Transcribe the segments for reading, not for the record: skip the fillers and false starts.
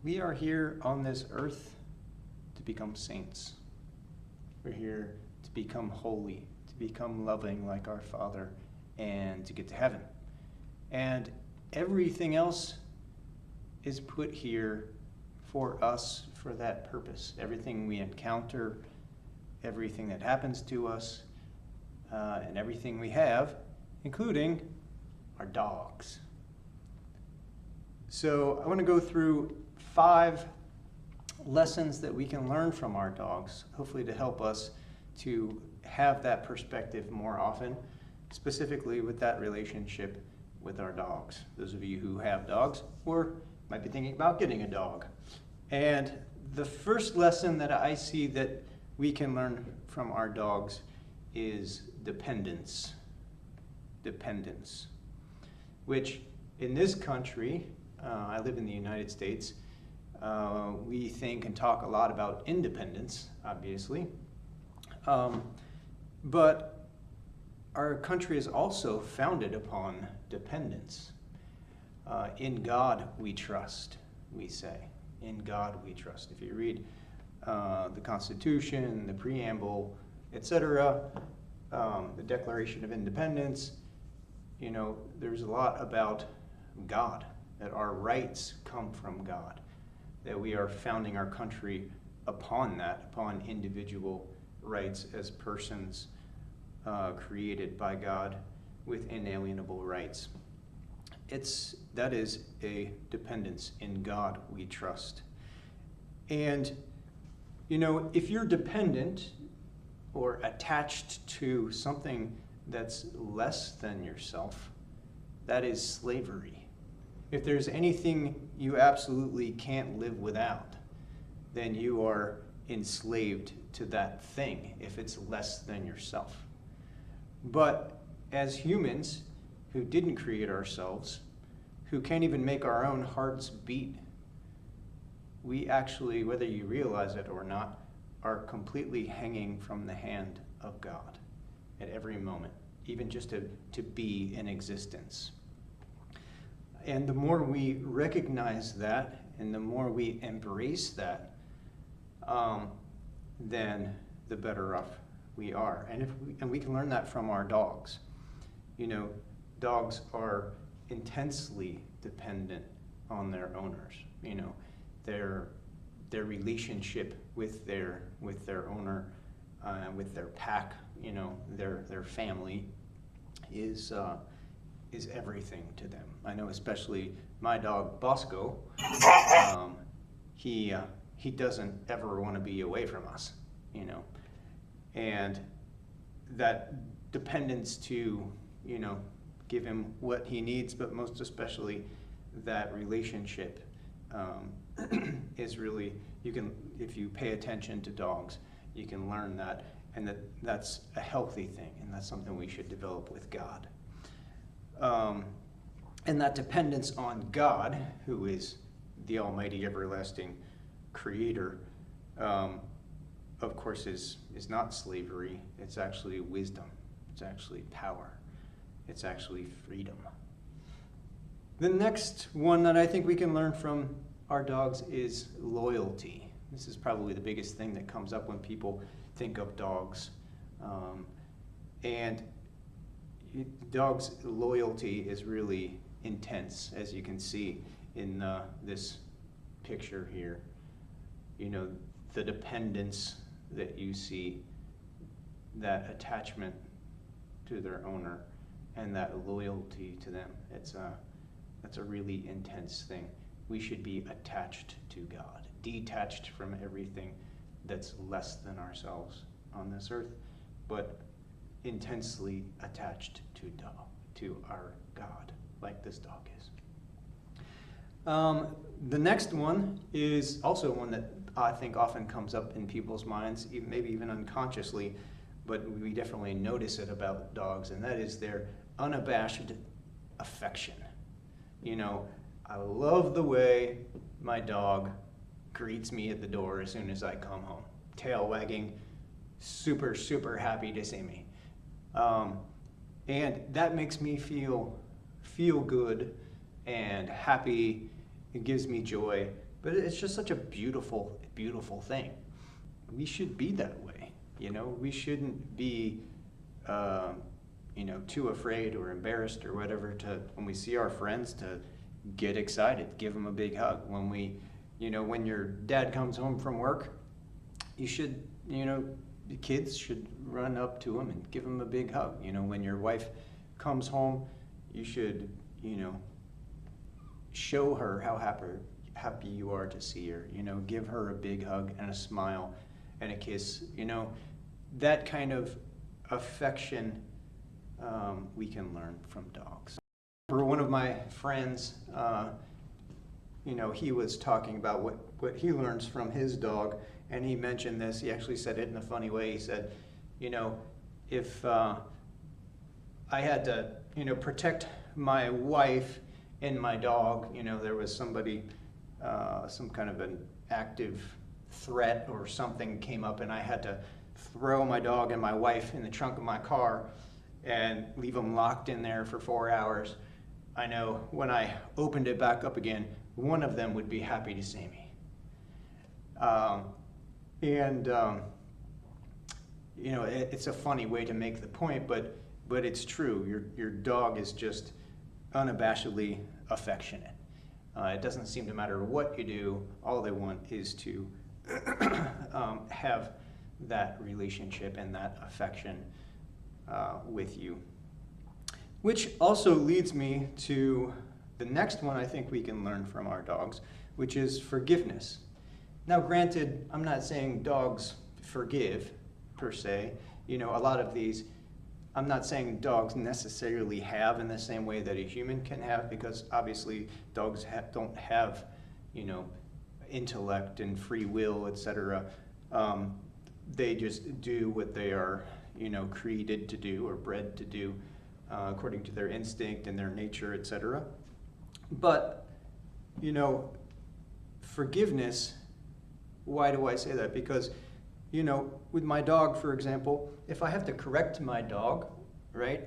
We are here on this earth to become saints. We're here to become holy, to become loving like our Father, and to get to heaven. And everything else is put here for us for that purpose. Everything we encounter, everything that happens to us, and everything we have, including our dogs. So I want to go through 5 lessons that we can learn from our dogs, hopefully to help us to have that perspective more often, specifically with that relationship with our dogs. Those of you who have dogs or might be thinking about getting a dog. And the first lesson that I see that we can learn from our dogs is dependence. Dependence. Which in this country, I live in the United States, we think and talk a lot about independence, obviously. But our country is also founded upon dependence. In God we trust, we say. In God we trust. If you read the Constitution, the preamble, etc., the Declaration of Independence, you know, there's a lot about God, that our rights come from God, that we are founding our country upon that, upon individual rights as persons created by God with inalienable rights. That is a dependence. In God we trust. And, you know, if you're dependent or attached to something that's less than yourself, that is slavery. If there's anything you absolutely can't live without, then you are enslaved to that thing if it's less than yourself. But as humans who didn't create ourselves, who can't even make our own hearts beat, we actually, whether you realize it or not, are completely hanging from the hand of God at every moment, even just to be in existence. And the more we recognize that, and the more we embrace that, then the better off we are. And we can learn that from our dogs. You know, dogs are intensely dependent on their owners. You know, their relationship with their owner, with their pack, you know, their family is everything to them. I know, especially my dog Bosco. He doesn't ever want to be away from us, you know, and that dependence to, you know, give him what he needs, but most especially that relationship is really, you can, if you pay attention to dogs, you can learn that, and that's a healthy thing, and that's something we should develop with God. And that dependence on God, who is the almighty everlasting creator, of course is not slavery. It's actually wisdom. It's actually power. It's actually freedom. The next one that I think we can learn from our dogs is loyalty. This is probably the biggest thing that comes up when people think of dogs. And dogs' loyalty is really intense, as you can see in this picture here. You know, the dependence that you see, that attachment to their owner, and that loyalty to them. That's a really intense thing. We should be attached to God, detached from everything that's less than ourselves on this earth, but intensely attached to our God, like this dog is. The next one is also one that I think often comes up in people's minds, maybe even unconsciously, but we definitely notice it about dogs, and that is their unabashed affection. You know, I love the way my dog greets me at the door as soon as I come home. Tail wagging, super, super happy to see me. And that makes me feel good and happy. It gives me joy, But it's just such a beautiful, beautiful thing. We should be that way. We shouldn't be, too afraid or embarrassed or whatever when we see our friends, to get excited, give them a big hug. When when your dad comes home from work, you should, the kids should run up to him and give him a big hug. When your wife comes home, you should, show her how happy you are to see her. Give her a big hug and a smile and a kiss. That kind of affection we can learn from dogs. For one of my friends, he was talking about what he learns from his dog, and he mentioned this. He actually said it in a funny way. He said, if I had to, protect my wife and my dog, there was somebody, some kind of an active threat or something came up, and I had to throw my dog and my wife in the trunk of my car and leave them locked in there for 4 hours, I know when I opened it back up again, one of them would be happy to see me. It's a funny way to make the point, but it's true. Your dog is just unabashedly affectionate. It doesn't seem to matter what you do. All they want is to have that relationship and that affection with you. Which also leads me to the next one I think we can learn from our dogs, which is forgiveness. Now, granted, I'm not saying dogs forgive, per se. A lot of these, I'm not saying dogs necessarily have in the same way that a human can have, because obviously dogs don't have, intellect and free will, etc. They just do what they are, created to do or bred to do, according to their instinct and their nature, etc. But, forgiveness, why do I say that? Because, with my dog, for example, if I have to correct my dog, right,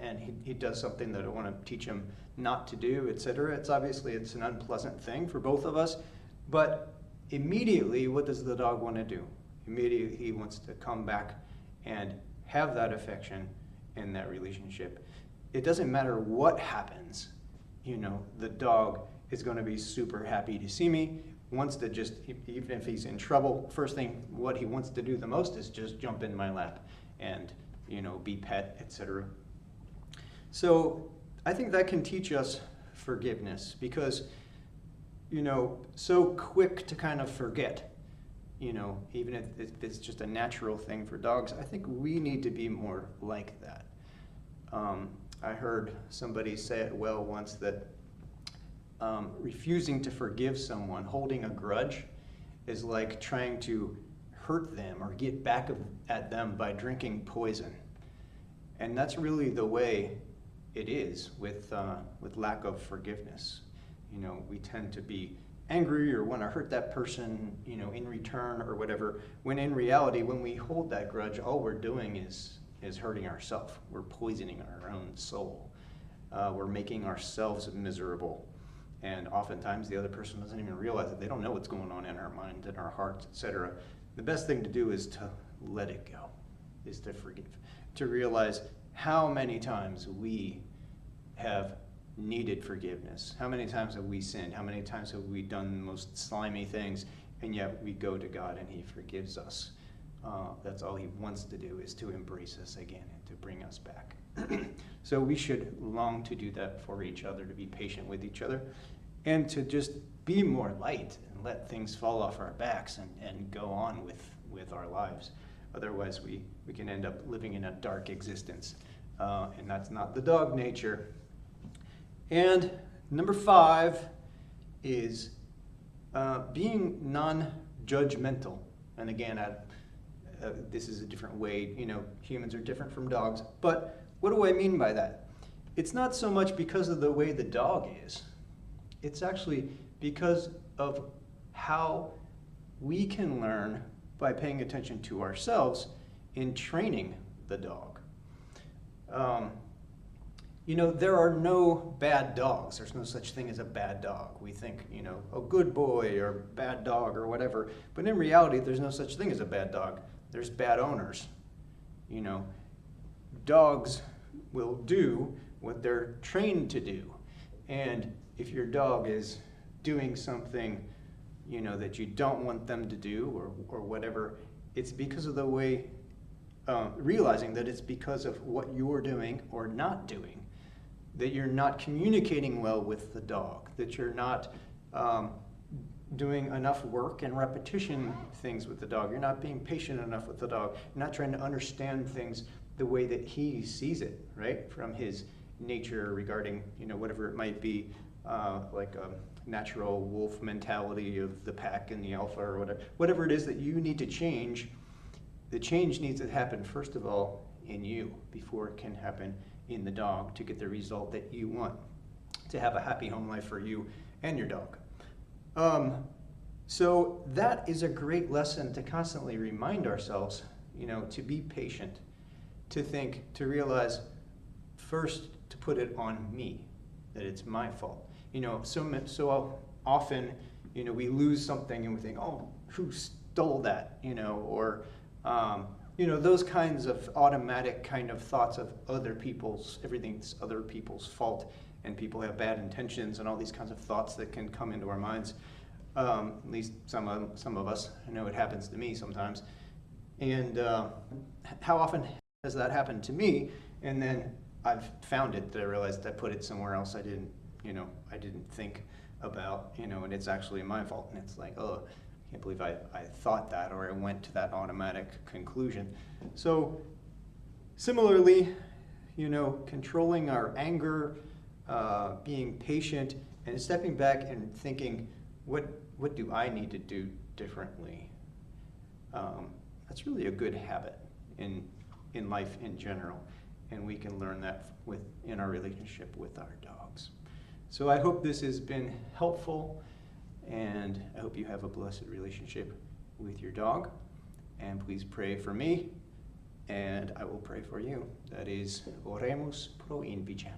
and he does something that I want to teach him not to do, etc., it's an unpleasant thing for both of us, but immediately, what does the dog want to do? Immediately, he wants to come back and have that affection in that relationship. It doesn't matter what happens, the dog is going to be super happy to see me, wants to just, even if he's in trouble, first thing what he wants to do the most is just jump in my lap and, be pet, etc. So I think that can teach us forgiveness, because, so quick to kind of forget, even if it's just a natural thing for dogs, I think we need to be more like that. I heard somebody say it well once, that refusing to forgive someone, holding a grudge, is like trying to hurt them or get back at them by drinking poison. And that's really the way it is with lack of forgiveness. We tend to be angry or want to hurt that person, in return or whatever, when in reality, when we hold that grudge, all we're doing is hurting ourselves. We're poisoning our own soul. We're making ourselves miserable. And oftentimes the other person doesn't even realize it. They don't know what's going on in our mind, in our hearts, etc. The best thing to do is to let it go, is to forgive, to realize how many times we have needed forgiveness. How many times have we sinned? How many times have we done the most slimy things, and yet we go to God and He forgives us. That's all He wants to do, is to embrace us again and to bring us back. So we should long to do that for each other, to be patient with each other, and to just be more light and let things fall off our backs and go on with our lives. Otherwise, we can end up living in a dark existence, and that's not the dog nature. And number 5 is being non-judgmental. And again, this is a different way, humans are different from dogs. But what do I mean by that? It's not so much because of the way the dog is. It's actually because of how we can learn by paying attention to ourselves in training the dog. There are no bad dogs. There's no such thing as a bad dog. We think, a good boy or bad dog or whatever. But in reality, there's no such thing as a bad dog. There's bad owners. Dogs will do what they're trained to do. And if your dog is doing something, that you don't want them to do or whatever, it's because of the way, realizing that it's because of what you're doing or not doing, that you're not communicating well with the dog, that you're not doing enough work and repetition things with the dog, you're not being patient enough with the dog, you're not trying to understand things the way that he sees it, right? From his nature regarding, whatever it might be, like a natural wolf mentality of the pack and the alpha or whatever it is that you need to change. The change needs to happen, first of all, in you before it can happen in the dog to get the result that you want, to have a happy home life for you and your dog. So that is a great lesson to constantly remind ourselves, to be patient, to realize first to put it on me, that it's my fault. So often, we lose something and we think, oh, who stole that, or those kinds of automatic kind of thoughts of everything's other people's fault, and people have bad intentions and all these kinds of thoughts that can come into our minds. At least some of us. I know it happens to me sometimes. And how often has that happened to me? And then I've found it that I realized I put it somewhere else I didn't think about, and it's actually my fault. And it's like, oh, I can't believe I thought that, or I went to that automatic conclusion. So similarly, controlling our anger, being patient, and stepping back and thinking, what do I need to do differently? That's really a good habit in life in general, and we can learn that in our relationship with our dogs. So I hope this has been helpful, and I hope you have a blessed relationship with your dog. And please pray for me, and I will pray for you. That is, oremus pro invice.